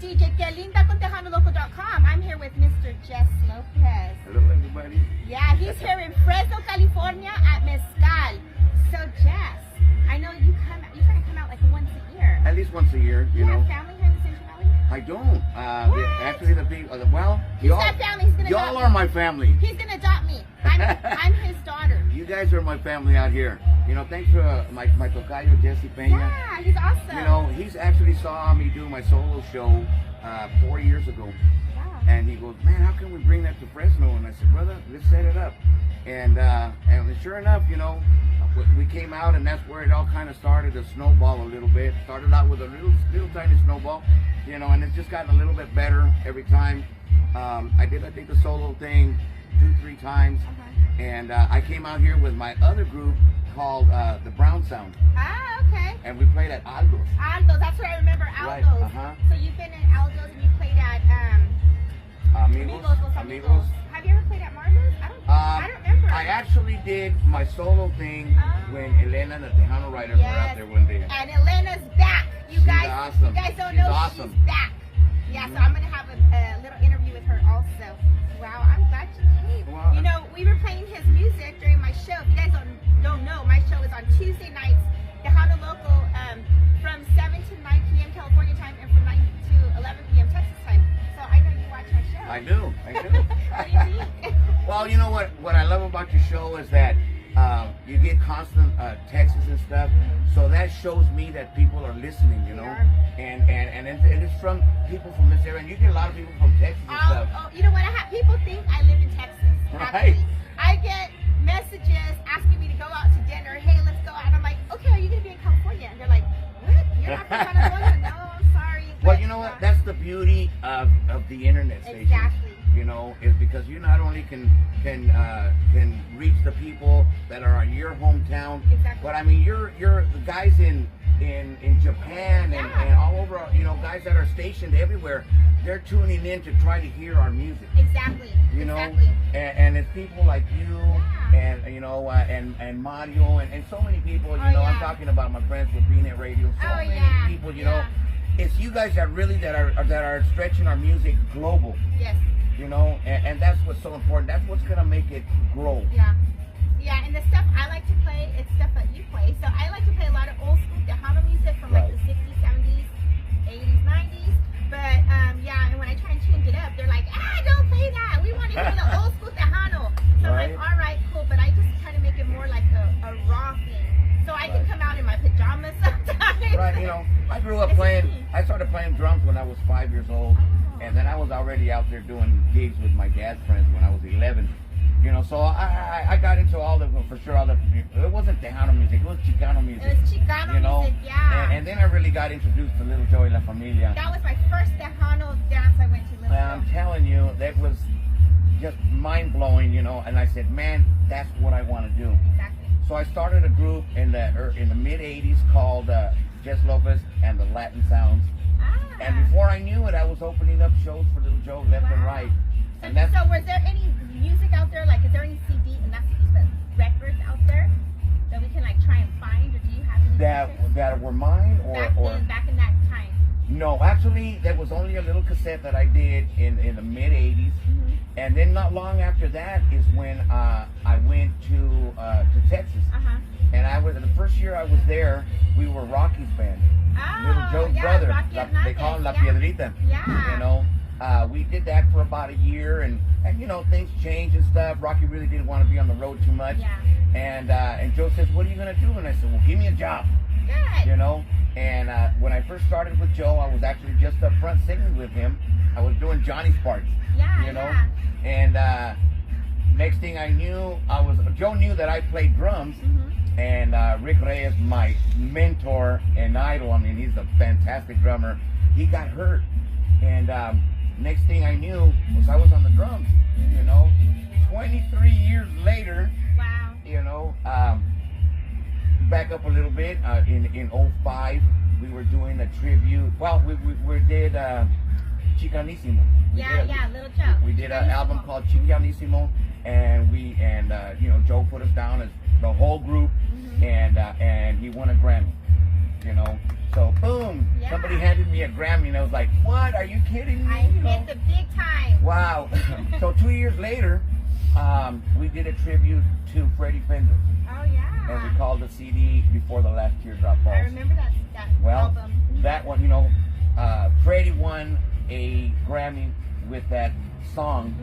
DJ QueLindaConTejanoLoco.com. I'm here with Mr. Jess Lopez. Hello, everybody. Yeah, he's here in Fresno, California at Mezcal. So, Jess, I know you try to come out like once a year. At least once a year, you know. Have family here in the Central Valley? I don't. Actually, the people, well, He's got family. He's gonna y'all adopt are me. my family. He's gonna adopt me. I'm his daughter. You guys are my family out here. You know, thanks to my tocayo, Jesse Peña. Yeah, he's awesome. You know, he's actually saw me do my solo show 4 years ago. Wow. And he goes, man, how can we bring that to Fresno? And I said, brother, let's set it up. And sure enough, you know, we came out, and that's where it all kind of started to snowball a little bit. Started out with a little tiny snowball, you know, and it's just gotten a little bit better every time. I think the solo thing 2-3 times. And I came out here with my other group called the Brown Sound. Ah, okay. And we played at Aldo's. Aldo's, that's where I remember Aldo's. Right, So you've been in Aldo's and you played at Amigos. Have you ever played at Marlo's? I don't remember. I actually did my solo thing when Elena and the Tejano Riders were out there one day. And Elena's back. She's awesome. You guys don't She's know awesome. she's back. Yeah, so I'm going to have a little interview with her also. Wow, I'm glad you came. Well, you know, we were playing his music during my show. If you guys don't know, my show is on Tuesday nights, Tejano Local, from 7 to 9 p.m. California time and from 9 to 11 p.m. Texas time. So I know you watch our show. I do. What do you think? Well, you know what I love about your show is that you get constant texts and stuff. So that shows me that people are listening, you know. And it's from people from this area. And you get a lot of people from Texas and stuff. Oh, you know what? People think I live in Texas. Right. Actually. I get messages asking me to go out to dinner. Hey, let's go out. And I'm like, okay, are you going to be in California? And they're like, what? You're not from California? No, I'm sorry. Well, you know what? That's the beauty of the internet station. Exactly. You know, is because you not only can reach the people that are in your hometown, Exactly. but I mean you're the guys in Japan and all over, you know, guys that are stationed everywhere, they're tuning in to try to hear our music. Exactly. You know, Exactly. and it's people like you and you know and Mario and so many people. You know, I'm talking about my friends with Being at Radio. So many people. You know, it's you guys that are stretching our music global. Yes. You know, and that's what's so important. That's what's gonna make it grow. Yeah. Yeah, and the stuff I like to play, it's stuff that you play. So I like to play a lot of old school Tejano music from like the 60s, 70s, 80s, 90s. But yeah, and when I try and change it up, they're like, don't play that. We want to hear the old school Tejano. So I'm like, all right, cool. But I just try to make it more like a raw thing. So I can come out in my pajamas sometimes. Right, you know, I grew up I started playing drums when I was 5 years old. And then I was already out there doing gigs with my dad's friends when I was 11. You know, so I got into all the, for sure, it wasn't Tejano music, it was Chicano music. It was Chicano music, yeah. And then I really got introduced to Little Joey La Familia. That was my first Tejano dance I went to. I'm telling you, that was just mind-blowing, you know, and I said, man, that's what I want to do. Exactly. So I started a group in the mid-'80s called Jess Lopez and the Latin Sounds. And before I knew it, I was opening up shows for Little Joe left and right. And so was there any music out there? Like, is there any CD, and not CDs, but records out there that we can like try and find, or do you have any that were mine or back in that time? No, actually, there was only a little cassette that I did in the mid-'80s, and then not long after that is when I went to Texas. And I was the first year I was there. We were Rocky's band. Little Joe's brother. They call him La Piedrita. Yeah. You know, we did that for about a year, and you know, things changed and stuff. Rocky really didn't want to be on the road too much. Yeah. And Joe says, "What are you gonna do?" And I said, "Well, give me a job." Good. You know. And when I first started with Joe, I was actually just up front singing with him. I was doing Johnny's parts. Yeah. You know. And next thing I knew, Joe knew that I played drums. And Rick Reyes, my mentor and idol, I mean, he's a fantastic drummer. He got hurt, and next thing I knew was I was on the drums. You know, 23 years later. Wow. You know, back up a little bit. In 05, we were doing a tribute. Well, we did Chicanissimo. Little Joe. We did an album called Chicanissimo, and you know, Joe put us down as the whole group, and he won a Grammy, you know. So boom, Yeah. somebody handed me a Grammy, and I was like, "What? Are you kidding me?" I hit the big time. Wow. So 2 years later, we did a tribute to Freddie Fender, Oh yeah. and we called the CD "Before the Last Teardrop Falls." I remember that Well, album. that one, you know, Freddie won a Grammy with that song.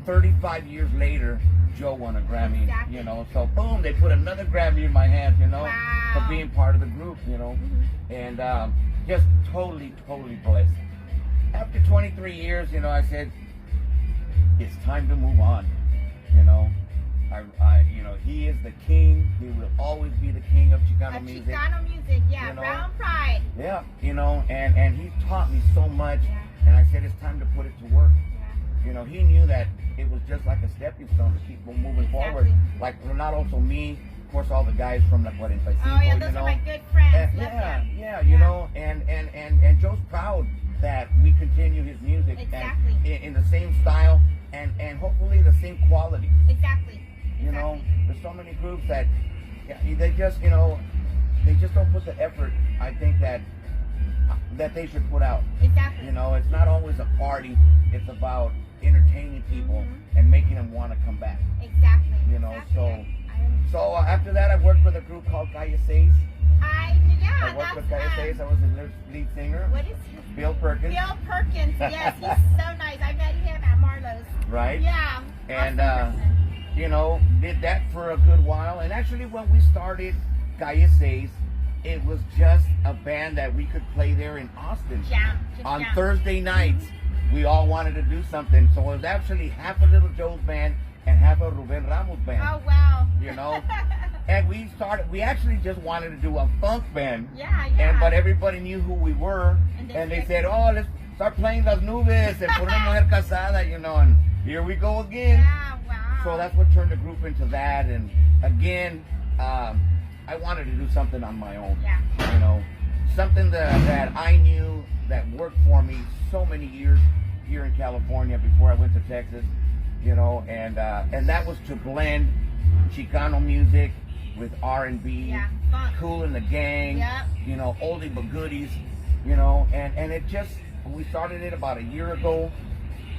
35 years later, Joe won a Grammy, Exactly. you know. So boom, they put another Grammy in my hands, you know, Wow. for being part of the group, you know, and just totally blessed. After 23 years, you know, I said, it's time to move on, you know. You know, he is the king. He will always be the king of Chicano music. Chicano music, yeah, You know? Brown Pride. Yeah, you know, and he's taught me so much, Yeah. and I said it's time to put it to work. Yeah. You know, he knew that it was just like a stepping stone to keep moving forward. Exactly. Like, not also me, of course, all the guys from La 45, Oh yeah, you those know. are my good friends. Love Yeah, them. yeah, you know, and Joe's proud that we continue his music Exactly. and in the same style and hopefully the same quality. Exactly. You know, there's so many groups that they just, you know, they just don't put the effort, I think, that they should put out. Exactly. You know, it's not always a party. It's about entertaining people and making them want to come back. Exactly. You know, exactly. so after that, I worked with a group called Calle 6. I worked with Calle 6. I was the lead singer. What is his? Bill Perkins. Bill Perkins. Yes, he's so nice. I met him at Marlowe's. Right? Yeah. And, awesome person. you know, did that for a good while. And actually, when we started Calle 6, it was just a band that we could play there in Austin. Jam. Just On jam. Thursday nights, we all wanted to do something. So it was actually half a Little Joe's band and half a Ruben Ramos band. Oh, wow. You know? And we actually just wanted to do a funk band. Yeah. But everybody knew who we were. And they said, oh, let's start playing Las Nubes and Por una Mujer Casada, you know, and here we go again. Yeah, wow. So that's what turned the group into that. And again, I wanted to do something on my own. Yeah. You know, something that I knew that worked for me so many years here in California before I went to Texas. You know, and that was to blend Chicano music with R&B, Yeah, funk. Cool in the Gang, Yep. you know, oldie but goodies, you know, and it just, we started it about a year ago,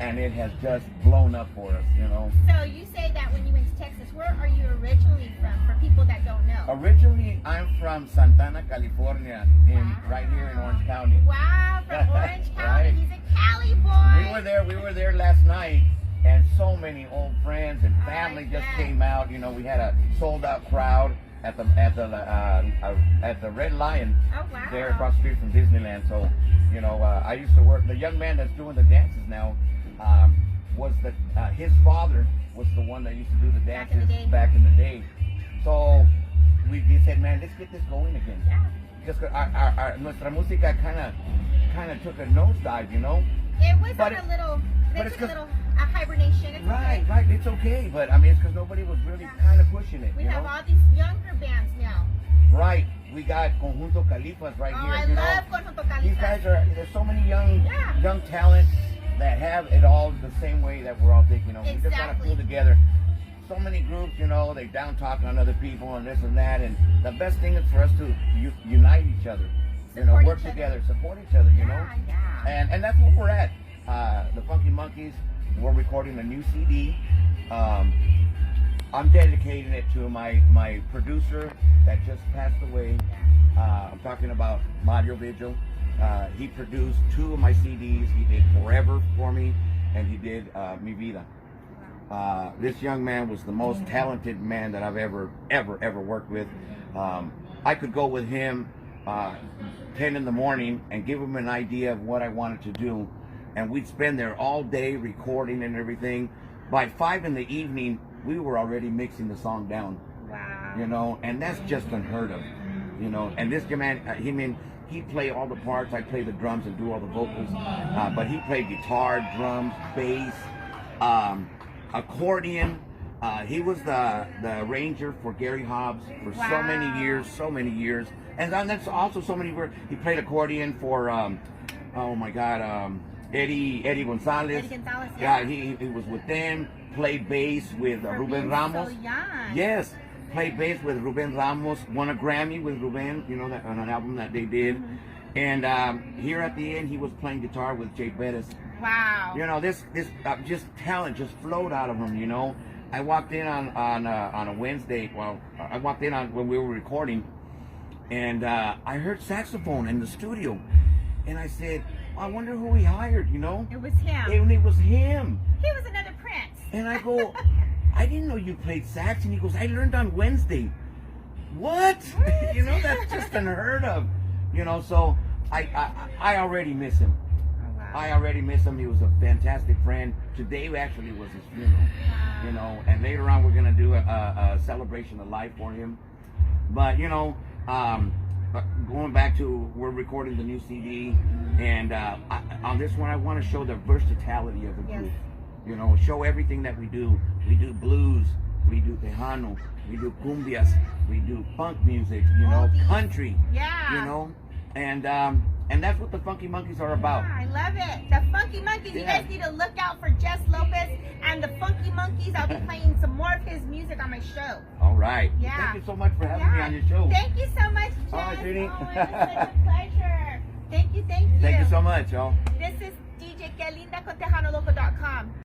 and it has just blown up for us, you know. So you say that when you went to Texas, where are you originally from, for people that don't know? Originally, I'm from Santana, California, right here in Orange County. Wow, from Orange County. Right. He's a Cali boy. We were there last night, and so many old friends and Oh, family I just bet. came out. You know, we had a sold-out crowd at the Red Lion Oh, wow. there across the street from Disneyland. So, you know, I used to work. The young man that's doing the dances now was his father was the one that used to do the Back in the dances day. back in the day. So we said, man, let's get this going again. Yeah. Just 'cause our nuestra música kind of took a nosedive, you know. It was But on it- a little, they but it's took a 'cause- little hibernation. It's okay. Right, it's okay, but I mean, it's because nobody was really kind of pushing it, We you have know? all these younger bands now. Right, we got Conjunto Califas right Oh, here, I you love know? Conjunto Califas. These guys there's so many young Yeah. talent that have it all the same way that we're all thinking, you know? We just gotta Exactly. pull together. So many groups, you know, they down talking on other people and this and that, and the best thing is for us to unite each other, you know, Support work each other. together, support each other, you know? Yeah. And that's where we're at. The Funky Monkeys, we're recording a new CD. I'm dedicating it to my producer that just passed away. I'm talking about Mario Vigil. He produced 2 of my CDs. He did Forever for me, and he did Mi Vida. This young man was the most talented man that I've ever worked with. I could go with him 10 in the morning and give him an idea of what I wanted to do, and we'd spend there all day recording and everything. By 5 in the evening, we were already mixing the song down. Wow. You know, and that's just unheard of. You know, and this man, he'd play all the parts. I play the drums and do all the vocals, but he played guitar, drums, bass, accordion. He was the arranger for Gary Hobbs for so many years, and then that's also so many. He played accordion for oh my God, Eddie Gonzalez. Eddie Gonzalez, Yeah, he was with them. Played bass with For Ruben being Ramos. So young. Yes, played bass with Ruben Ramos. Won a Grammy with Ruben. You know, that on an album that they did. And here at the end, he was playing guitar with Jay Bettis. Wow. You know, this just talent just flowed out of him. You know, I walked in on a Wednesday. Well, I walked in on when we were recording, and I heard saxophone in the studio, and I said, I wonder who he hired. You know, It was him. and it was him. He was another Prince. And I go, I didn't know you played sax. And he goes, I learned on Wednesday. What? You know, that's just unheard of. You know, so I already miss him. Oh, wow. I already miss him. He was a fantastic friend. Today actually was his funeral. Wow. You know, and later on we're gonna do a celebration of life for him. But you know, going back to we're recording the new CD, and on this one I want to show the versatility of the group. You know, show everything that we do. We do blues, we do tejano, we do cumbias, we do funk music. You know, country. Yeah. You know, and that's what the Funky Monkeys are about. Yeah, I love it. The Funky Monkeys. Yeah. You guys need to look out for Jess Lopez and the Funky Monkeys. I'll be playing some more of his music on my show. All right. Yeah. Thank you so much for having me on your show. Thank you so much, Jess. All right, sweetie. Oh, it was such a pleasure. Thank you, thank you. Thank you so much, y'all. This is DJ Que Linda con TejanoLoco.com.